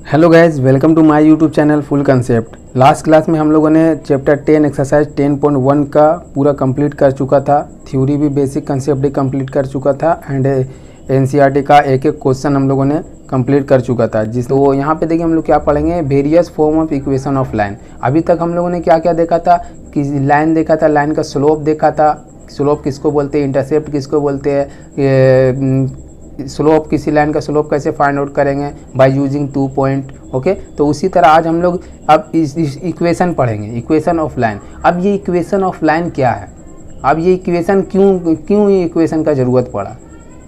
Hello guys, welcome to my YouTube channel full concept. Last class में हम लोगों ने चैप्टर 10 एक्सरसाइज 10.1 का पूरा कंप्लीट कर चुका था। थ्योरी भी बेसिक कंसेप्ट भी कंप्लीट कर चुका था एंड एनसीईआरटी का एक एक क्वेश्चन हम लोगों ने कंप्लीट कर चुका था। तो यहाँ पे देखिए हम लोग क्या पढ़ेंगे, various form of equation of line. अभी तक हम लोगों ने क्या क्या देखा था कि लाइन देखा था, लाइन का स्लोप देखा था। स्लोप किसको बोलते हैं, इंटरसेप्ट किसको बोलते हैं, स्लोप किसी लाइन का स्लोप कैसे फाइंड आउट करेंगे, बाय यूजिंग 2 पॉइंट। ओके, तो उसी तरह आज हम लोग अब इस इक्वेशन पढ़ेंगे, इक्वेशन ऑफ लाइन। अब ये इक्वेशन ऑफ लाइन क्या है, अब ये इक्वेशन क्यों ये इक्वेशन का ज़रूरत पड़ा,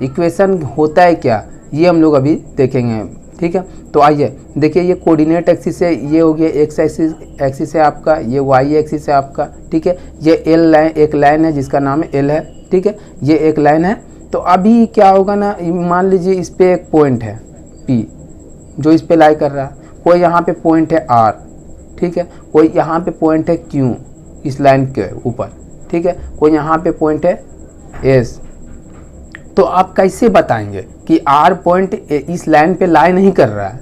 इक्वेशन होता है क्या, ये हम लोग अभी देखेंगे। ठीक है, तो आइए देखिए, ये कोऑर्डिनेट एक्सिस है, ये हो गया एक्स एक्सिस है आपका, ये वाई एक्सिस है आपका। ठीक है, ये एल लाइन, एक लाइन है जिसका नाम है एल है। ठीक है, ये एक लाइन है। तो अभी क्या होगा ना, मान लीजिए इस पे एक पॉइंट है P जो इस पे लाई कर रहा है, कोई यहाँ पे पॉइंट है R। ठीक है, कोई यहाँ पे पॉइंट है Q इस लाइन के ऊपर। ठीक है, कोई यहाँ पे पॉइंट है S। तो आप कैसे बताएंगे कि R पॉइंट इस लाइन पे लाई नहीं कर रहा है?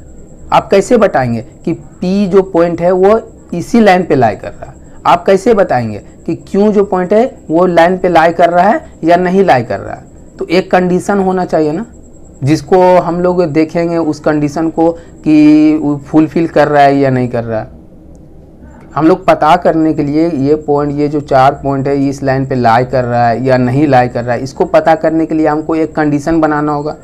आप कैसे बताएंगे कि P जो पॉइंट है वो इसी लाइन पे लाई कर रहा है? आप कैसे बताएंगे कि Q जो पॉइंट है वो लाइन पे लाई कर रहा है या नहीं लाई कर रहा है? तो एक कंडीशन होना चाहिए ना, जिसको हम लोग देखेंगे उस कंडीशन को कि फुलफिल कर रहा है या नहीं कर रहा है। हम लोग पता करने के लिए ये पॉइंट, ये जो 4 पॉइंट है इस लाइन पे लाई कर रहा है या नहीं लाई कर रहा है, इसको पता करने के लिए हमको एक कंडीशन बनाना होगा।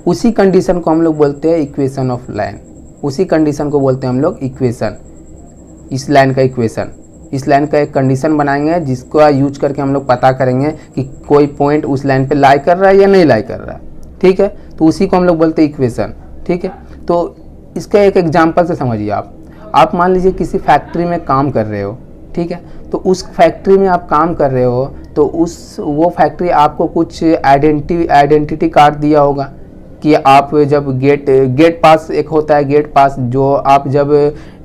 उसी कंडीशन को हम लोग बोलते हैं इक्वेशन ऑफ लाइन। उसी कंडीशन को बोलते हैं हम लोग इक्वेशन, इस लाइन का इक्वेशन। इस लाइन का एक कंडीशन बनाएंगे जिसको यूज करके हम लोग पता करेंगे कि कोई पॉइंट उस लाइन पे लाई कर रहा है या नहीं लाई कर रहा है। ठीक है, तो उसी को हम लोग बोलते हैं इक्वेशन। ठीक है, तो इसका एक एग्जांपल से समझिए। आप मान लीजिए किसी फैक्ट्री में काम कर रहे हो। ठीक है, तो उस फैक्ट्री में आप काम कर रहे हो तो वो फैक्ट्री आपको कुछ आइडेंटिटी कार्ड दिया होगा कि आप जब गेट पास एक होता है, गेट पास जो आप जब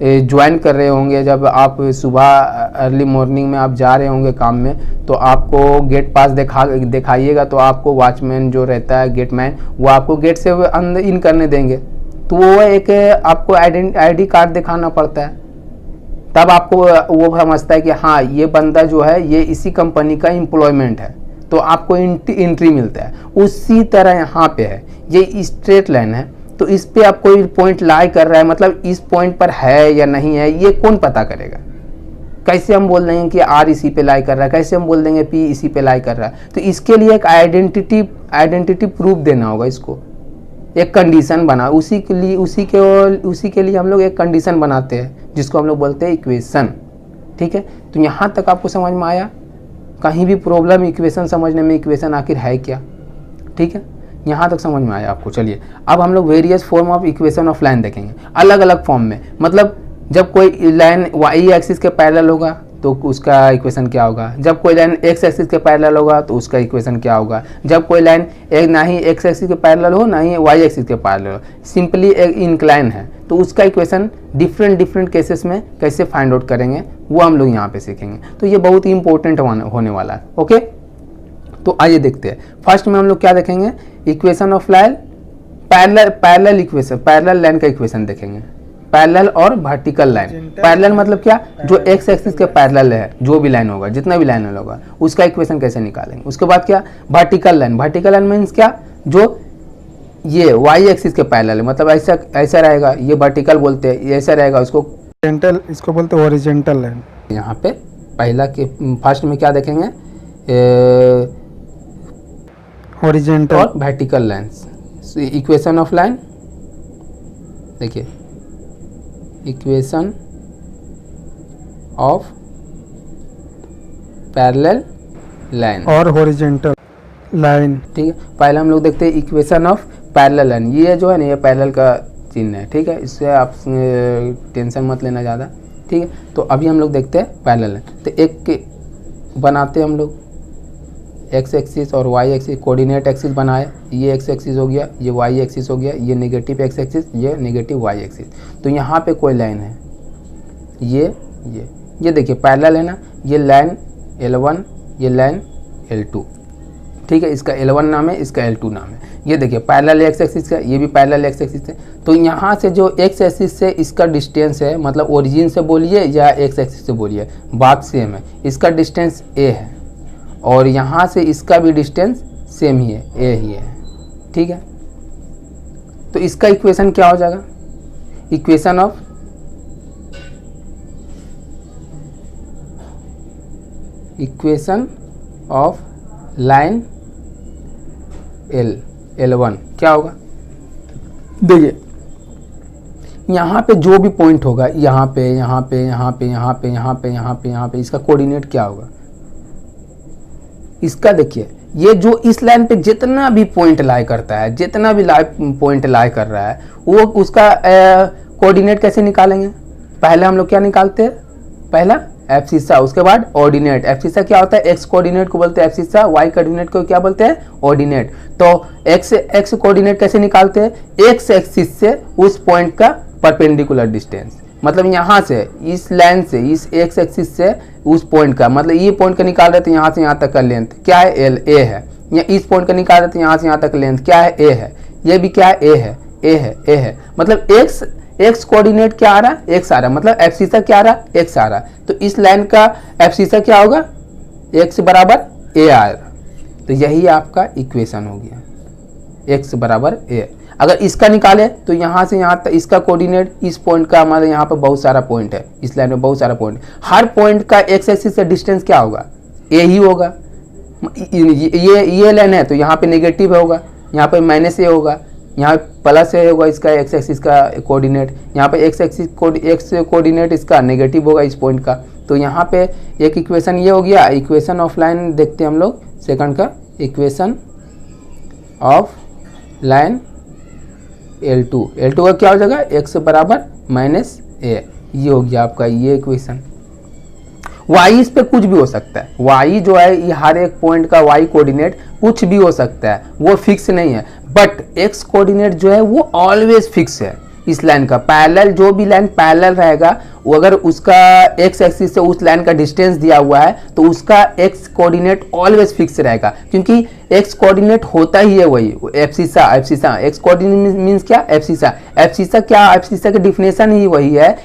ज्वाइन कर रहे होंगे, जब आप सुबह अर्ली मॉर्निंग में आप जा रहे होंगे काम में, तो आपको गेट पास दिखाइएगा तो आपको वॉचमैन जो रहता है, गेटमैन, वो आपको गेट से अंदर इन करने देंगे। तो वो एक आपको आईडी कार्ड दिखाना पड़ता है, तब आपको वो समझता है कि हाँ ये बंदा जो है ये इसी कंपनी का एम्प्लॉयमेंट है, तो आपको एंट्री मिलता है। उसी तरह यहाँ पे है, ये स्ट्रेट लाइन है, तो इस पे आप कोई पॉइंट लाई कर रहा है, मतलब इस पॉइंट पर है या नहीं है, ये कौन पता करेगा? कैसे हम बोल देंगे कि R इसी पे लाई कर रहा है, कैसे हम बोल देंगे P इसी पे लाई कर रहा है? तो इसके लिए एक आइडेंटिटी प्रूफ देना होगा, इसको एक कंडीशन बना, उसी के लिए हम लोग एक कंडीशन बनाते हैं जिसको हम लोग बोलते हैं इक्वेशन। ठीक है, तो यहाँ तक आपको समझ में आया? कहीं भी प्रॉब्लम इक्वेशन समझने में, इक्वेशन आखिर है क्या? ठीक है, यहाँ तक समझ में आया आपको? चलिए अब हम लोग various form of equation of line देखेंगे, अलग अलग फॉर्म में। मतलब जब कोई लाइन वाई एक्सिस के पैरेलल होगा तो उसका इक्वेशन क्या होगा, जब कोई लाइन एक्स एक्सिस के पैरेलल होगा तो उसका इक्वेशन क्या होगा, जब कोई लाइन ना ही एक्स एक्सिस के पैरेलल हो ना ही वाई एक्सिस के पैरेलल हो, सिंपली एक इंक्लाइन है, तो उसका इक्वेशन डिफरेंट केसेस में कैसे फाइंड आउट करेंगे वो हम लोग यहाँ पे सीखेंगे। तो ये बहुत ही इंपॉर्टेंट होने वाला है। ओके, तो आइए देखते हैं। फर्स्ट में हम लोग क्या देखेंगे, equation of line, parallel equation, parallel line का इक्वेशन देखेंगे। पैरेलल और वर्टिकल लाइन। पैरेलल मतलब क्या, जो एक्स एक्सिस के पैरेलल है, जो भी लाइन होगा, जितना भी लाइन होगा, उसका इक्वेशन कैसे निकालेंगे। उसके बाद क्या, vertical line. Vertical line means क्या, जो ये वाई एक्सिस के पैरेलल है, मतलब ऐसा रहेगा, ये वर्टिकल बोलते हैं, ऐसा रहेगा, उसको हॉरिजॉन्टल, इसको बोलते हैं हॉरिजॉन्टल लाइन। यहाँ पे पहला के फर्स्ट में क्या देखेंगे, हॉरिजॉन्टल और vertical lines. Equation of line देखिए, इक्वेशन ऑफ पैरेलल लाइन और हॉरिजॉन्टल लाइन। ठीक है, पहले हम लोग देखते हैं इक्वेशन ऑफ पैरेलल लाइन। ये जो है ना, ये पैरेलल का चिन्ह है। ठीक है, इससे आप टेंशन मत लेना ज़्यादा। ठीक है, तो अभी हम लोग देखते हैं पैरेलल लाइन। तो एक बनाते हैं हम लोग, एक्स एक्सिस और वाई एक्सिस, कोऑर्डिनेट एक्सिस बनाए, ये एक्स एक्सिस हो गया, ये वाई एक्सिस हो गया, ये नेगेटिव एक्स एक्सिस, ये नेगेटिव वाई एक्सिस। तो यहाँ पे कोई लाइन है, ये देखिए पैरेलल है ना, ये लाइन L1, ये लाइन L2। ठीक है, इसका L1 नाम है, इसका L2 नाम है। ये देखिए पैरेलल एक्स एक्सिस का, ये भी पैरेलल एक्स एक्सिस है। तो यहाँ से जो एक्स एक्सिस से इसका डिस्टेंस है, मतलब ओरिजिन से बोलिए या एक्स एक्सिस से बोलिए, बात सेम है। इसका डिस्टेंस a है और यहाँ से इसका भी डिस्टेंस सेम ही है, a ही है, ठीक है। तो इसका इक्वेशन क्या हो जाएगा, इक्वेशन ऑफ लाइन L1 क्या होगा, देखिए यहाँ पे जो भी पॉइंट होगा, यहाँ पे यहाँ पे यहाँ पे यहाँ पे यहाँ पे यहाँ पे यहाँ पे, इसका कोऑर्डिनेट क्या होगा, इसका देखिए ये जो इस लाइन पे जितना भी पॉइंट लाई करता है, जितना भी पॉइंट लाई कर रहा है, वो उसका कोऑर्डिनेट कैसे निकालेंगे। पहले हम लोग क्या निकालते हैं, पहला एब्सिसा, उसके बाद ऑर्डिनेट। एब्सिसा क्या होता है, एक्स कोऑर्डिनेट को बोलते हैं एब्सिसा, वाई कोऑर्डिनेट को क्या बोलते हैं, ऑर्डिनेट। तो एक्स कोऑर्डिनेट कैसे निकालते हैं, एक्स एक्सिस से उस पॉइंट का परपेंडिकुलर डिस्टेंस, मतलब यहाँ से इस लाइन से, इस एक्स एक्सिस से उस पॉइंट का, मतलब ये पॉइंट का निकाल रहे थे यहाँ से यहाँ तक का लेंथ क्या है, एल ए है। या इस पॉइंट का निकाल रहे थे यहाँ से यहाँ तक लेंथ क्या है, ए है। ये भी क्या है, ए है, ए है, ए है। मतलब एक्स कोऑर्डिनेट क्या आ रहा है, एक्स आ रहा है, मतलब एब्सिसा क्या आ रहा है, एक्स आ रहा है। तो इस लाइन का एब्सिसा क्या होगा, एक्स बराबर ए आएगा। तो यही आपका इक्वेशन हो गया, एक्स बराबर ए। अगर इसका निकाले तो यहाँ से यहाँ तक इसका कोऑर्डिनेट, इस पॉइंट का, हमारे यहाँ पर बहुत सारा पॉइंट है, इस लाइन में बहुत सारा पॉइंट, हर पॉइंट का एक्स एक्सिस से डिस्टेंस क्या होगा, ए ही होगा। ये लाइन है तो यहाँ पे नेगेटिव होगा, यहाँ पे माइनस ए होगा, यहाँ प्लस ए होगा इसका एक्स एक्सिस का कोऑर्डिनेट, यहाँ पे एक्स कोऑर्डिनेट इसका नेगेटिव होगा इस पॉइंट का। तो यहाँ पे एक इक्वेशन ये हो गया, इक्वेशन ऑफ लाइन देखते हैं हम लोग सेकंड का, इक्वेशन ऑफ लाइन L2 का क्या हो जाएगा, एक्स बराबर माइनस ए। ये हो गया आपका ये इक्वेशन। y इस पे कुछ भी हो सकता है, y जो है ये हर एक पॉइंट का y कोऑर्डिनेट कुछ भी हो सकता है, वो फिक्स नहीं है। बट x कोऑर्डिनेट जो है वो ऑलवेज फिक्स है। इस लाइन का पैरेलल, जो भी लाइन पैरेलल रहेगा, वो अगर उसका x एक्सिस से उस लाइन का डिस्टेंस दिया हुआ है तो उसका x कोऑर्डिनेट ऑलवेज फिक्स रहेगा, क्योंकि x कोऑर्डिनेट होता ही है वही एब्सिसा। x कोऑर्डिनेट मींस क्या, एब्सिसा। एब्सिसा की डिफिनेशन ही वही है,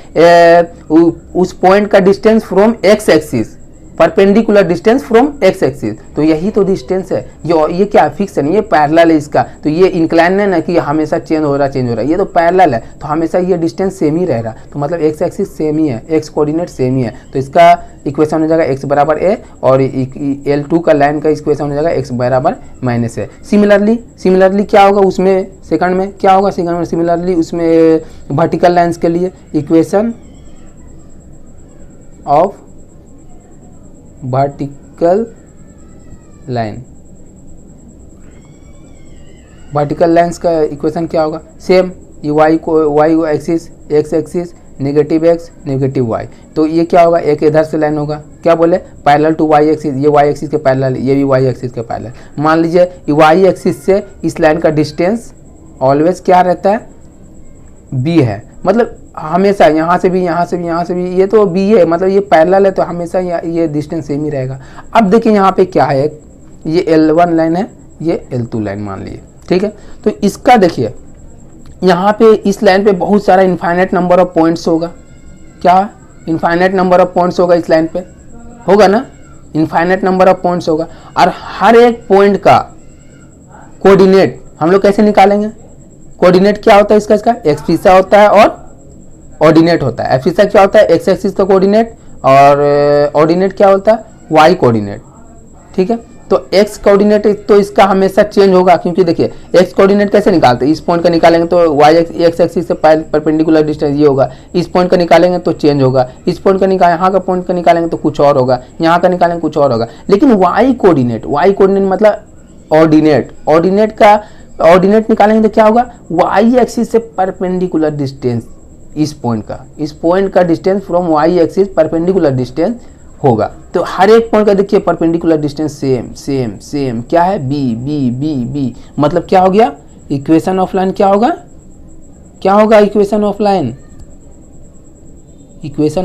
उस पॉइंट का distance from x axis, perpendicular distance from x axis. तो यही तो डिस्टेंस है, ये क्या फिक्स है नहीं, ये पैरेलल है इसका। तो ये इंक्लाइन है ना कि हमेशा चेंज हो रहा है, ये तो पैरेलल है, तो हमेशा ये डिस्टेंस सेम ही रहेगा। तो मतलब x एक्सिस सेम ही है, x कोऑर्डिनेट सेम ही है। तो इसका इक्वेशन हो जाएगा x बराबर a, और L2 का लाइन का इक्वेशन हो जाएगा x बराबर माइनस a। सिमिलरली क्या होगा उसमें, सेकंड में क्या होगा, सेकंड में सिमिलरली उसमें वर्टिकल लाइन्स के लिए इक्वेशन ऑफ वर्टिकल लाइन्स का इक्वेशन क्या होगा, सेम, ये y axis, x axis, negative x negative y। तो ये क्या होगा, एक इधर से लाइन होगा, क्या बोले, पैरेलल टू y एक्सिस, ये y एक्सिस के पैरेलल, ये भी y एक्सिस के पैरेलल। मान लीजिए y एक्सिस से इस लाइन का डिस्टेंस ऑलवेज क्या रहता है, b है, मतलब हमेशा यहाँ से भी ये तो b है, मतलब ये पैरेलल है तो हमेशा ये डिस्टेंस सेम ही रहेगा। अब देखिए यहाँ पे क्या है, ये L1 लाइन है, ये L2 लाइन मान लीजिए, ठीक है। तो इसका देखिए यहाँ पे इस लाइन पे बहुत सारा इनफाइनाइट नंबर ऑफ पॉइंट्स होगा, क्या इनफाइनाइट नंबर ऑफ पॉइंट्स होगा इस लाइन पे, होगा ना, इनफाइनाइट नंबर ऑफ पॉइंट्स होगा। और हर एक पॉइंट का कोऑर्डिनेट हम लोग कैसे निकालेंगे, कोऑर्डिनेट क्या होता है इसका एब्सिसा होता है और ऑर्डिनेट होता है। एब्सिसा क्या होता है, एक्स एक्सिस का कोऑर्डिनेट, और ऑर्डिनेट क्या होता है, वाई कोऑर्डिनेट, ठीक है। तो एक्स कोऑर्डिनेट तो इसका हमेशा चेंज होगा, क्योंकि देखिए एक्स कोऑर्डिनेट कैसे निकालते हैं, इस पॉइंट का निकालेंगे तो वाई एक्स एक्सिस से परपेंडिकुलर डिस्टेंस ये होगा, इस पॉइंट का निकालेंगे तो चेंज होगा, इस पॉइंट का यहाँ का पॉइंट का निकालेंगे तो कुछ और होगा, यहाँ का निकालेंगे कुछ और होगा। लेकिन वाई कोऑर्डिनेट मतलब ऑर्डिनेट निकालेंगे तो क्या होगा, वाई एक्सिस से परपेंडिकुलर डिस्टेंस, इस पॉइंट का distance from Y axis perpendicular distance होगा। तो हर एक पॉइंट का देखिए परपेंडिकुलर डिस्टेंस सेम क्या है, बी, मतलब क्या हो गया, इक्वेशन ऑफ लाइन क्या होगा, इक्वेशन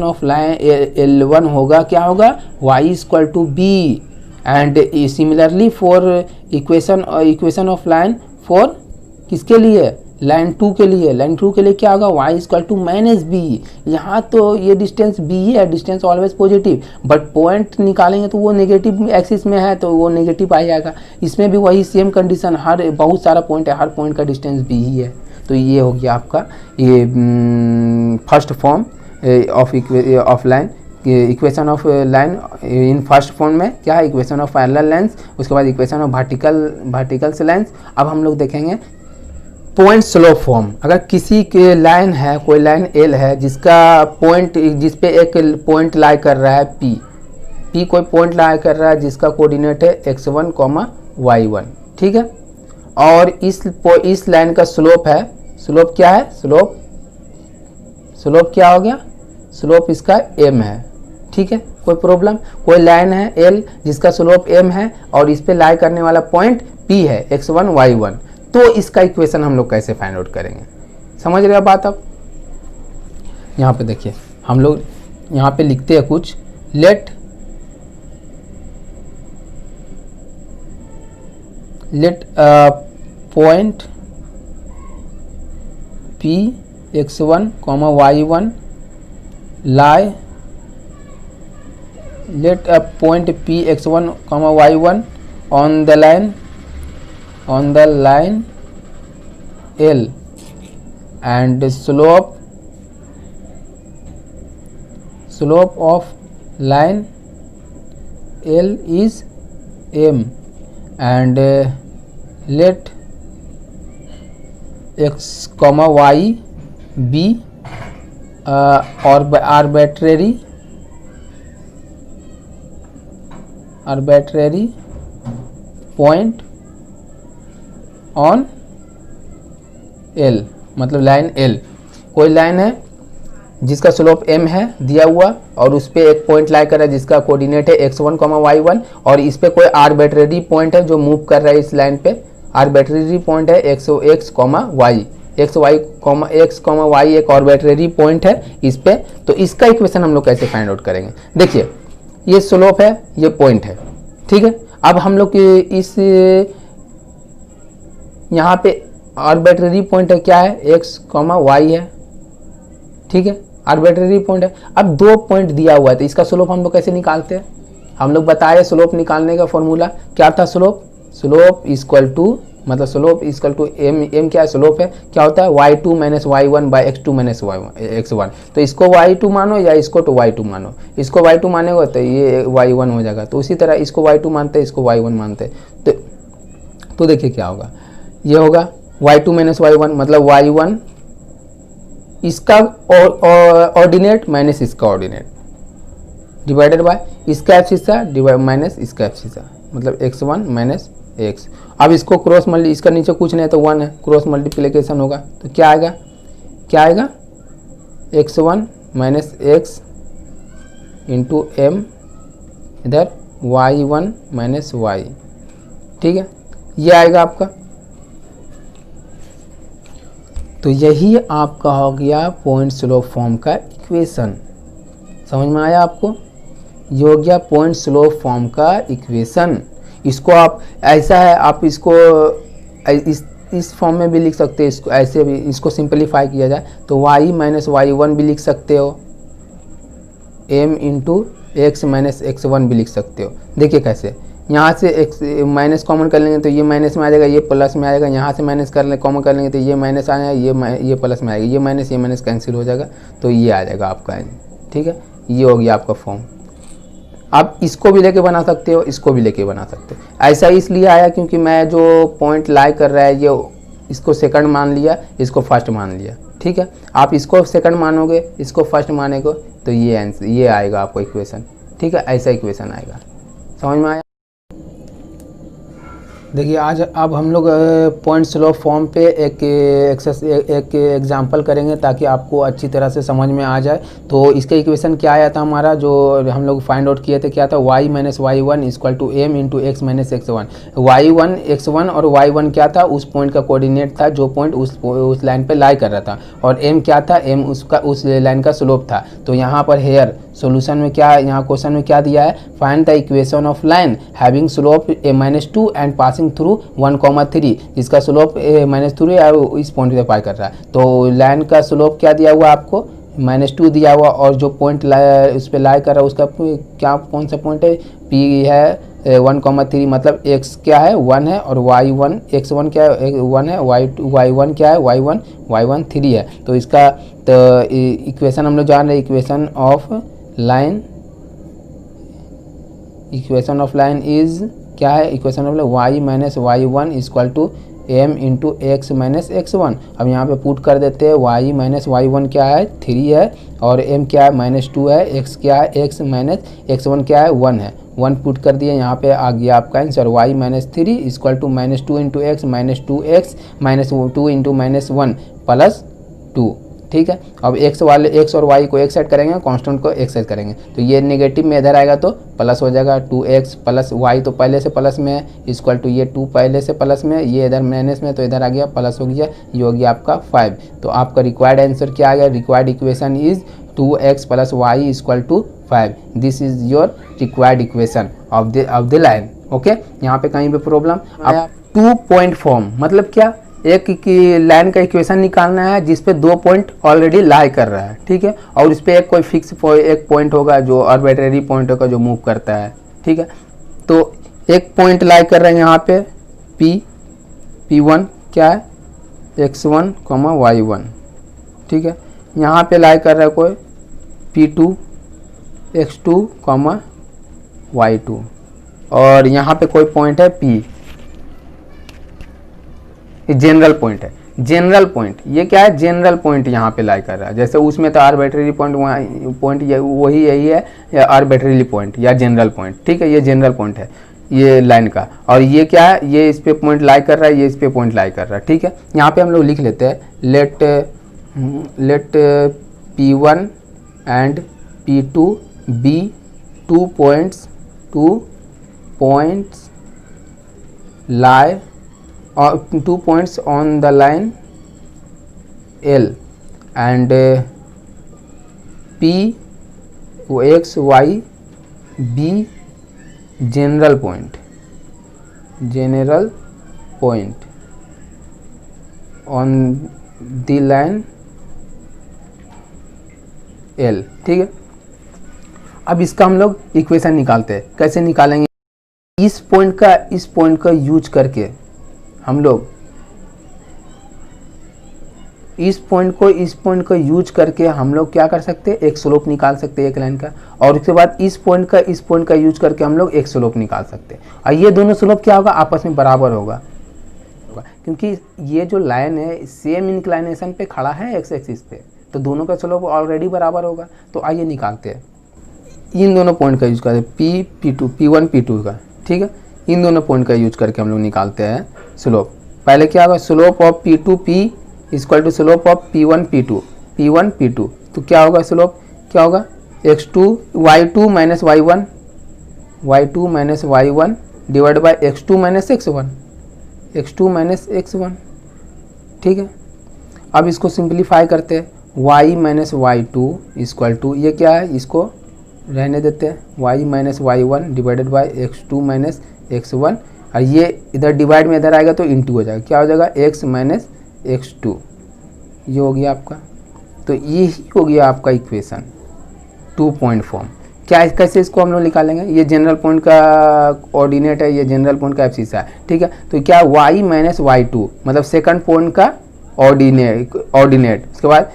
ऑफ लाइन L1 होगा, क्या होगा, y equal to B. And similarly for equation of line for किसके लिए, लाइन 2 के लिए। लाइन 2 के लिए क्या होगा, y equal to minus b. यहाँ तो ये डिस्टेंस b है, distance always positive, but point निकालेंगे तो वो नेगेटिव एक्सिस में है तो वो नेगेटिव आ जाएगा। इसमें भी वही सेम कंडीशन, हर बहुत सारा पॉइंट है, हर पॉइंट का डिस्टेंस b ही है। तो ये हो गया आपका ये first form of line, equation of line in first form में क्या है, इक्वेशन ऑफ पैरेलल लाइंस, उसके बाद इक्वेशन ऑफ वर्टिकल लाइंस। अब हम लोग देखेंगे पॉइंट स्लोप फॉर्म। अगर किसी के लाइन है, कोई लाइन एल है जिसका पॉइंट, जिस पे एक पॉइंट लाई कर रहा है p कोई पॉइंट लाई कर रहा है जिसका कोऑर्डिनेट है x1, y1, ठीक है। और इस लाइन का स्लोप है, स्लोप क्या है, स्लोप क्या हो गया, स्लोप इसका m है, ठीक है। कोई प्रॉब्लम, कोई लाइन है l जिसका स्लोप m है और इस पे लाई करने वाला पॉइंट p है x1, y1, तो इसका इक्वेशन हम लोग कैसे फाइंड आउट करेंगे, समझ रहे हो बात। अब यहाँ पे देखिए हम लोग यहाँ पे लिखते हैं कुछ, let point p x1, y1 lie, let a point p x1, y1 on the line L and slope of line L is m and let x, y be arbitrary point on L, मतलब line L। कोई line है जिसका slope m है दिया हुआ और उस पर एक पॉइंट लाई कर रहा है जिसका कोऑर्डिनेट है x1, y1, और इस पे कोई आर्बिट्रेरी पॉइंट है जो मूव कर रहा है इस लाइन पे। आर्बिट्रेरी पॉइंट है x, y, x, y एक आर्बिट्रेरी पॉइंट है इस पे। तो इसका इक्वेशन हम लोग कैसे फाइंड आउट करेंगे, देखिए ये स्लोप है, ये पॉइंट है, ठीक है। अब हम लोग इस यहाँ पे आर्बिट्रेरी पॉइंट है, क्या है, x, y है, ठीक है, आर्बिट्रेरी पॉइंट है। अब दो पॉइंट दिया हुआ है तो इसका स्लोप हम लोग कैसे निकालते हैं, हम लोग बताए स्लोप निकालने का फॉर्मूला क्या था, स्लोप इक्वल टू, मतलब स्लोप इक्वल टू m क्या है, स्लोप है, क्या होता है y2 minus y1 by x2 minus x1। तो इसको y2 मानो या इसको तो y2 मानो, इसको y2 मानेगा तो ये y1 हो जाएगा। तो उसी तरह इसको y2 मानते हैं, इसको y1 मानते हैं, तो देखिए क्या होगा, ये होगा y2 माइनस y1 मतलब y1 इसका ऑर्डिनेट माइनस इसका ऑर्डिनेट डिवाइडेड बाय इसका एब्सिसा डिवाइड माइनस इसका एब्सिसा, मतलब x1 माइनस x। अब इसको क्रॉस मल्टी, इसका नीचे कुछ नहीं है तो 1 है, क्रॉस मल्टीप्लिकेशन होगा तो क्या आएगा x1 minus x into m, इधर y1 माइनस y, ठीक है, ये आएगा आपका। तो यही आपका हो गया पॉइंट स्लोप फॉर्म का इक्वेशन, समझ में आया आपको, ये हो गया पॉइंट स्लोप फॉर्म का इक्वेशन। इसको आप ऐसा है, आप इसको इस फॉर्म में भी लिख सकते हैं, इसको ऐसे भी, इसको सिंपलीफाई किया जाए तो y माइनस y1 भी लिख सकते हो, m into x minus x1 भी लिख सकते हो। देखिए कैसे, यहाँ से x माइनस कॉमन कर लेंगे तो ये माइनस में आ जाएगा, ये प्लस में आएगा, यहाँ से माइनस कॉमन कर लेंगे तो ये माइनस आ जाएगा, ये प्लस में आएगा, ये माइनस कैंसिल हो जाएगा तो ये आ जाएगा आपका, ठीक है। ये हो गया आपका फॉर्म। आप इसको भी लेके बना सकते हो, इसको भी लेके बना सकते हो। ऐसा इसलिए आया क्योंकि मैं जो पॉइंट लाई कर रहा है ये, इसको सेकंड मान लिया, इसको फर्स्ट मान लिया, ठीक है। आप इसको सेकंड मानोगे, इसको फर्स्ट मानेगो तो ये आंसर, ये आएगा आपको इक्वेशन, ठीक है, ऐसा इक्वेशन आएगा, समझ में आया। देखिए आज अब हम लोग पॉइंट स्लोप फॉर्म पे एक एग्जांपल करेंगे ताकि आपको अच्छी तरह से समझ में आ जाए। तो इसका इक्वेशन क्या आया था हमारा, जो हम लोग फाइंड आउट किए थे, क्या था, y minus y1 equal to m into x minus x1। y1 x1 और y1 क्या था, उस पॉइंट का कोऑर्डिनेट था जो पॉइंट उस लाइन पे लाई कर रहा था, और m क्या था, m उसका उस लाइन का स्लोप था। तो यहाँ पर हेयर सोल्यूशन में क्या यहाँ क्वेश्चन में क्या दिया है, find the equation of line having slope -2 and passing through 1,3, जिसका स्लोप -3 है और इस पॉइंट पे पार कर रहा है। तो लाइन का स्लोप क्या दिया हुआ आपको, -2 दिया हुआ, और जो पॉइंट उस पर लाई कर रहा है उसका क्या कौन सा पॉइंट है, P है 1,3, मतलब x क्या है 1 है और y1 x1 क्या है 1 है, y1 क्या है y1 3 है। तो इसका तो इक्वेशन हम लोग जान रहे हैं, इक्वेशन ऑफ लाइन इज क्या है, equation of y minus y1 equal to m into x minus x1। अब यहाँ पे पुट कर देते हैं, y माइनस y1 क्या है 3 है और m क्या है -2 है, x क्या है x माइनस x1 क्या है 1 है, 1 पुट कर दिए, यहाँ पे आ गया आपका answer y minus 3 equal to -2 into x minus 2x minus 2 into -1 plus 2। ठीक है, अब x और y को एक साइड करेंगे, कांस्टेंट को एक साइड करेंगे, तो ये नेगेटिव में इधर आएगा तो प्लस हो जाएगा, 2x प्लस y तो पहले से प्लस में है इक्वल टू ये 2 पहले से प्लस में, ये इधर माइनस में, तो इधर आ गया प्लस हो गया, ये हो गया आपका 5। तो आपका रिक्वायर्ड आंसर क्या आ गया, required equation is 2x plus y equal to 5। This is your required equation of the line. Okay, यहाँ पे कहीं पे प्रॉब्लम। अब 2 पॉइंट फॉर्म मतलब क्या, एक की लाइन का इक्वेशन निकालना है जिस पे 2 पॉइंट ऑलरेडी लाई कर रहा है, ठीक है, और इस पे एक कोई फिक्स एक पॉइंट होगा जो आर्बिट्रेरी पॉइंट होगा जो मूव करता है, ठीक है। तो एक पॉइंट लाई कर रहे हैं यहाँ पे P1 क्या है x1, y1, ठीक है। यहाँ पे लाई कर रहा है कोई P2 x2, y2, और यहाँ पे कोई पॉइंट है P, जनरल पॉइंट है, जनरल पॉइंट, ये क्या है जनरल पॉइंट यहाँ पे लाई कर रहा है। जैसे उसमें तो आर्बिट्रेरी पॉइंट वही यही है, या आर्बिट्रेरी पॉइंट या जनरल पॉइंट, ठीक है, ये जनरल पॉइंट है ये लाइन का, और ये क्या है, ये इस पे पॉइंट लाई कर रहा है, ये इस पे पॉइंट लाई कर रहा है, ठीक है। यहाँ पे हम लोग लिख लेते हैं, let P1 and P2 be 2 points lie 2 points on the line L and P x y b general point on the line L, ठीक है। अब इसका हम लोग इक्वेशन निकालते हैं, कैसे निकालेंगे, इस पॉइंट का यूज करके हम लोग इस पॉइंट को यूज करके हम लोग क्या कर सकते हैं, एक स्लोप निकाल सकते हैं एक लाइन का, और उसके बाद इस पॉइंट का यूज करके हम लोग एक स्लोप निकाल सकते हैं, और ये दोनों स्लोप क्या होगा, आपस में बराबर होगा, क्योंकि ये जो लाइन है सेम इंक्लाइनेशन पे खड़ा है एक्स एक्सिस पे, तो दोनों का स्लोप ऑलरेडी बराबर होगा। तो आइए निकालते हैं, इन दोनों पॉइंट का यूज करते हैं, P1 P2 का, ठीक है, इन दोनों पॉइंट का यूज करके हम लोग निकालते हैं स्लोप। पहले क्या होगा, slope of P2P equal to slope of P1 P2, तो क्या होगा स्लोप, क्या होगा y2 minus y1 divide by x2 minus x1, ठीक है। अब इसको सिंप्लीफाई करते हैं, y minus y2 equal to, ये क्या है, इसको रहने देते हैं, y minus y1 divided by x2 minus x1, और ये इधर डिवाइड में इधर आएगा तो इंटू हो जाएगा, क्या हो जाएगा x माइनस x2, ये हो गया आपका। तो ये ही हो गया आपका इक्वेशन 2 पॉइंट फॉर्म। क्या कैसे इसको हम लोग निकालेंगे, ये जनरल पॉइंट का ऑर्डिनेट है, ये जनरल पॉइंट का एब्सिसा है, ठीक है। तो क्या y माइनस y2 मतलब सेकंड पॉइंट का ऑर्डिनेट, उसके बाद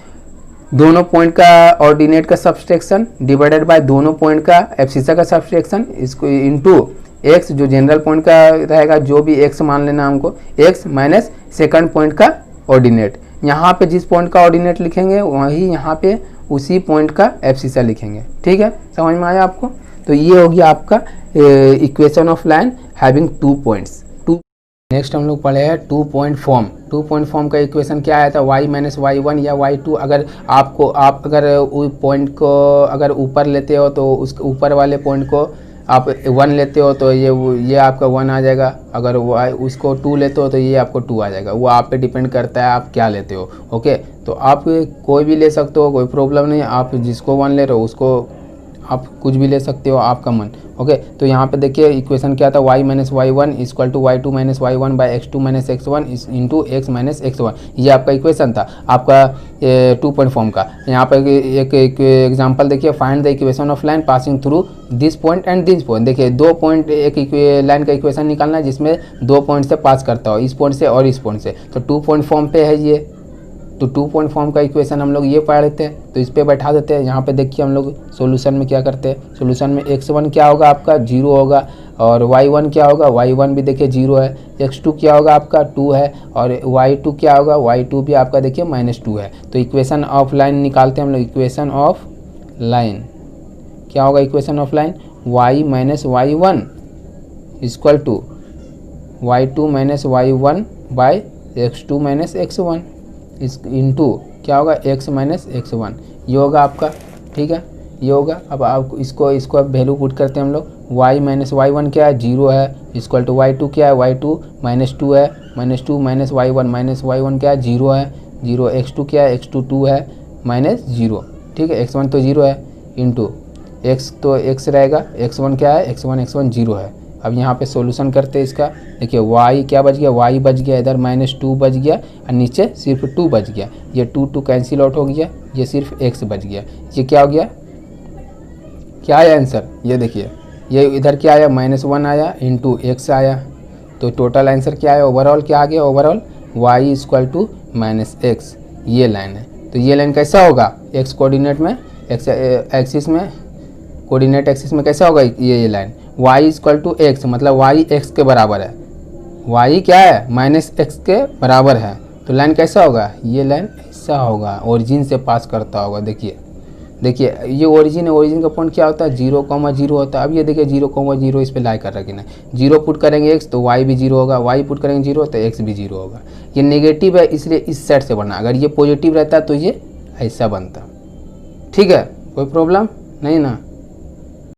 दोनों पॉइंट का ऑर्डिनेट का सब्सट्रैक्शन डिवाइडेड बाय दोनों पॉइंट का एब्सिसा का सब्सट्रैक्शन, इसको इनटू x जो जनरल पॉइंट का रहेगा, जो भी x मान लेना हमको, x माइनस सेकंड पॉइंट का ऑर्डिनेट, यहाँ पे जिस पॉइंट का ऑर्डिनेट लिखेंगे वही यहाँ पे उसी पॉइंट का एब्सिसा लिखेंगे, ठीक है, समझ में आया आपको। तो ये हो गया आपका equation of line having 2 points. Next हम लोग पढ़े हैं 2 पॉइंट फॉर्म। 2 पॉइंट फॉर्म का इक्वेशन क्या आया था, y माइनस y1 या y2, अगर आप अगर उस पॉइंट को अगर ऊपर लेते हो तो उस ऊपर वाले पॉइंट को आप 1 लेते हो तो ये आपका 1 आ जाएगा, अगर उसको 2 लेते हो तो ये आपको 2 आ जाएगा, वो आप पे डिपेंड करता है आप क्या लेते हो। ओके, तो आप कोई भी ले सकते हो, कोई प्रॉब्लम नहीं, आप जिसको 1 ले रहे हो उसको आप कुछ भी ले सकते हो, आपका मन। ओके, तो यहाँ पे देखिए इक्वेशन क्या था, y minus y one equal to y two minus y one by x two minus x one into x minus x one. ये आपका इक्वेशन था आपका 2 पॉइंट फॉर्म का। यहाँ पर एक एग्जांपल देखिए, find the equation of line passing through this point and this point. देखिए 2 पॉइंट एक लाइन का इक्वेशन निकालना है जिसमें 2 पॉइंट से पास करता हो, इस पॉइंट से और इस पॉइंट से। तो 2 पॉइंट फॉर्म पे है ये, तो 2 पॉइंट फॉर्म का इक्वेशन हम लोग ये पढ़ लेते हैं, तो इस पे बैठा देते हैं। यहाँ पे देखिए हम लोग सॉल्यूशन में क्या करते हैं, सॉल्यूशन में x1 क्या होगा आपका 0 होगा, और y1 क्या होगा, y1 भी देखिए 0 है, x2 क्या होगा आपका 2 है, और y2 क्या होगा, y2 भी आपका देखिए -2 है। तो इक्वेशन ऑफ लाइन निकालते हैं हम लोग। इक्वेशन ऑफ लाइन क्या होगा, equation of line y minus y one equal to y2 minus y one by x2 minus x1 इस इंटू क्या होगा x माइनस x1, ये होगा आपका। ठीक है, ये होगा। अब आप इसको अब वैल्यू पुट करते हैं हम लोग। y माइनस वाई वन क्या है 0 है, इक्वल टू y2 क्या है, y2 -2 है, -2 माइनस वाई वन क्या है 0 है, 0 x2 क्या है, x2 2 है -0। ठीक है, x1 तो 0 है, इंटू x तो x रहेगा, x1 क्या है, x1 0 है। अब यहाँ पे सॉल्यूशन करते हैं इसका। देखिए y क्या बच गया, y बच गया इधर -2 बच गया, और नीचे सिर्फ 2 बच गया। ये 2 कैंसिल आउट हो गया, ये सिर्फ x बच गया। ये क्या हो गया, क्या आया आंसर, ये देखिए ये इधर क्या आया -1 आया इंटू x आया। तो टोटल आंसर क्या है, ओवरऑल क्या आ गया, overall y equal to -x। ये लाइन है। तो ये लाइन कैसा होगा, x कोऑर्डिनेट में, x एक्सिस में, कोऑर्डिनेट एक्सिस में कैसा होगा ये line, y equal to x, मतलब y x के बराबर है, y क्या है -x के बराबर है। तो लाइन कैसा होगा, ये लाइन ऐसा होगा, ओरिजिन से पास करता होगा। देखिए ये ओरिजिन है, ओरिजिन का पॉइंट क्या होता है 0,0 होता है। अब ये देखिए 0,0 इस पे लाई कर रखी ना, 0 पुट करेंगे x तो y भी 0 होगा, y पुट करेंगे 0 तो x भी 0 होगा। ये नेगेटिव है इसलिए इस साइड से बना, अगर ये पॉजिटिव रहता तो ये ऐसा बनता। ठीक है, कोई प्रॉब्लम नहीं ना।